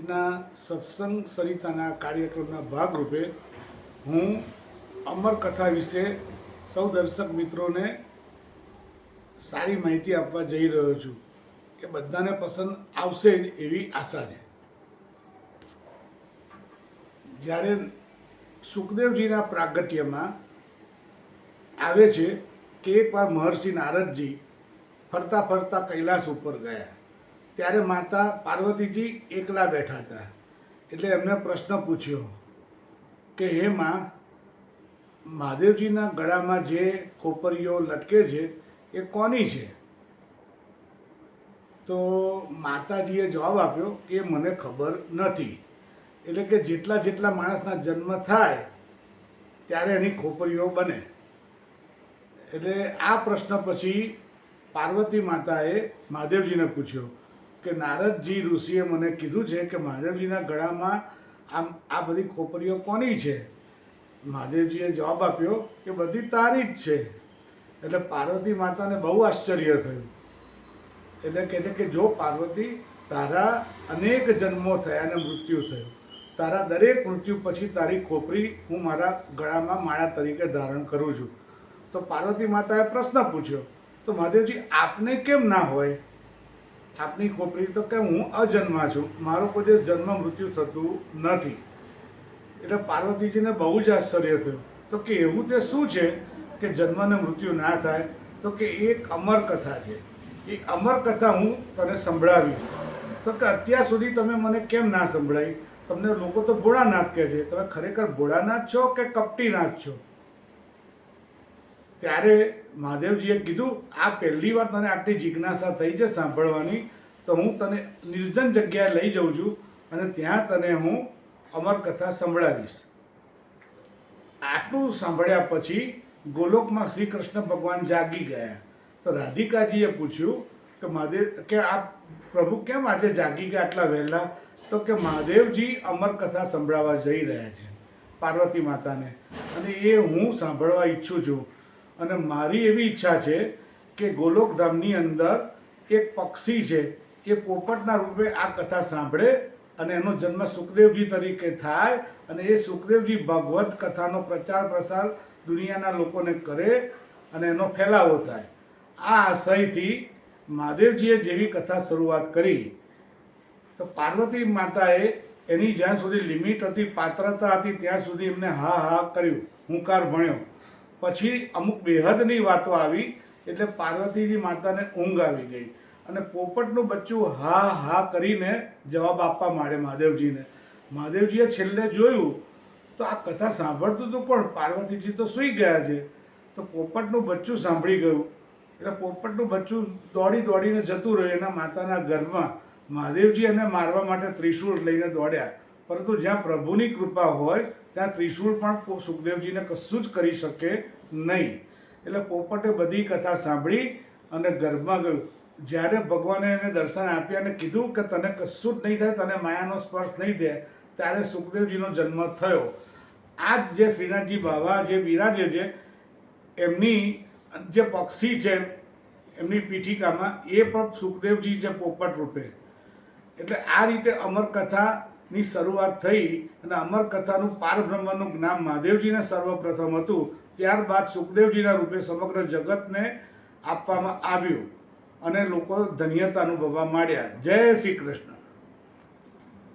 આજના સત્સંગ સરિતાના કાર્યક્રમના ભાગરૂપે હું અમરકથા વિશે સૌ દર્શક મિત્રોને સારી માહિતી આપવા જઈ રહ્યો છું કે બધાને પસંદ આવશે જ એવી આશા છે। જ્યારે સુખદેવજીના પ્રાગટ્યમાં આવે છે કે એકવાર મહર્ષિ નારદજી ફરતા ફરતા કૈલાસ ઉપર ગયા, ત્યારે માતા પાર્વતીજી એકલા બેઠા હતા। એટલે એમને પ્રશ્ન પૂછ્યો કે હે માં, મહાદેવજીના ગળામાં જે ખોપરીઓ લટકે છે એ કોની છે? તો માતાજીએ જવાબ આપ્યો કે મને ખબર નથી। એટલે કે જેટલા જેટલા માણસના જન્મ થાય ત્યારે એની ખોપરીઓ બને। એટલે આ પ્રશ્ન પછી પાર્વતી માતાએ મહાદેવજીને પૂછ્યો કે નારદજી ઋષિએ મને કીધું છે કે મહાદેવજીના ગળામાં આ બધી ખોપરીઓ કોની છે? મહાદેવજીએ જવાબ આપ્યો કે બધી તારી જ છે। એટલે પાર્વતી માતાને બહુ આશ્ચર્ય થયું। એટલે કહે છે કે જો પાર્વતી, તારા અનેક જન્મો થયા અને મૃત્યુ થયું, તારા દરેક મૃત્યુ પછી તારી ખોપરી હું મારા ગળામાં માળા તરીકે ધારણ કરું છું। તો પાર્વતી માતાએ પ્રશ્ન પૂછ્યો, તો મહાદેવજી આપને કેમ ના હોય આપની ખોપરી? તો કે હું અજન્મા છું, મારો કોઈ દિવસ જન્મ મૃત્યુ થતું નથી। એટલે પાર્વતીજીને બહુ જ આશ્ચર્ય થયું। તો કે એવું તે શું છે કે જન્મ અને મૃત્યુ ના થાય? તો કે એક અમર કથા છે, એ અમર કથા હું તને સંભળાવીશ। તો કે અત્યાર સુધી તમે મને કેમ ના સંભળાવી? તમને લોકો તો ભોળાનાથ કહે છે, તમે ખરેખર ભોળાનાથ છો કે કપટીનાથ છો? ત્યારે મહાદેવજીએ કીધું, આ પહેલી વાર તને આટલી જિજ્ઞાસા થઈ છે સાંભળવાની, તો હું તને નિર્જન જગ્યાએ લઈ જાઉં છું અને ત્યાં તને હું અમરકથા સંભળાવીશ। આટલું સાંભળ્યા પછી ગોલોકમાં શ્રી કૃષ્ણ ભગવાન જાગી ગયા। તો રાધિકાજીએ પૂછ્યું કે મહાદેવ, કે આપ પ્રભુ કેમ આજે જાગી ગયા આટલા વહેલા? તો કે મહાદેવજી અમરકથા સંભળાવવા જઈ રહ્યા છે પાર્વતી માતાને, અને એ હું સાંભળવા ઈચ્છું છું। અને મારી એવી ઈચ્છા છે કે ગોલોકધામની અંદર એક પક્ષી છે, એ પોપટના રૂપે આ કથા સાંભળે અને એનો જન્મ સુખદેવજી તરીકે થાય અને એ સુખદેવજી ભગવદ્ કથાનો પ્રચાર પ્રસાર દુનિયાના લોકોને કરે અને એનો ફેલાવો થાય। આ આશયથી મહાદેવજીએ જેવી કથા શરૂઆત કરી, તો પાર્વતી માતાએ એની જ્યાં સુધી લિમિટ હતી, પાત્રતા હતી, ત્યાં સુધી એમને હા હા કર્યું, હુંકાર ભણ્યો। પછી અમુક બેહદની વાતો આવી એટલે પાર્વતીજી માતાને ઊંઘ આવી ગઈ અને પોપટનું બચ્ચું હા હા કરીને જવાબ આપવા માંડે મહાદેવજીને। મહાદેવજીએ છેલ્લે જોયું તો આ કથા સાંભળતું હતું કોણ? પાર્વતીજી તો સૂઈ ગયા છે। તો પોપટનું બચ્ચું સાંભળી ગયું એટલે પોપટનું બચ્ચું દોડી દોડીને જતું રહ્યું એના માતાના ગર્ભમાં। મહાદેવજી એને મારવા માટે ત્રિશૂળ લઈને દોડ્યા, પરંતુ જ્યાં પ્રભુની કૃપા હોય ત્યાં ત્રિશૂળ પણ સુખદેવજીને કશું જ કરી શકે નહીં। એટલે પોપટે બધી કથા સાંભળી અને ગર્ભમાં ગયું। જ્યારે ભગવાને એને દર્શન આપ્યા અને કીધું કે તને કશું જ નહીં થાય, તને માયાનો સ્પર્શ નહીં થાય, ત્યારે સુખદેવજીનો જન્મ થયો। આ જ જે શ્રીનાથજી બાવા જે બિરાજે છે, એમની જે પક્ષી છે એમની પીઠિકામાં, એ પણ સુખદેવજી છે પોપટ રૂપે। એટલે આ રીતે અમરકથાની શરૂઆત થઈ અને અમરકથાનું પારબ્રહ્મનું જ્ઞાન મહાદેવજીને સર્વપ્રથમ હતું, ત્યારબાદ સુખદેવજીના રૂપે સમગ્ર જગતને આપવામાં આવ્યું અને લોકો ધન્યતા અનુભવવા માંડ્યા। જય શ્રી કૃષ્ણ।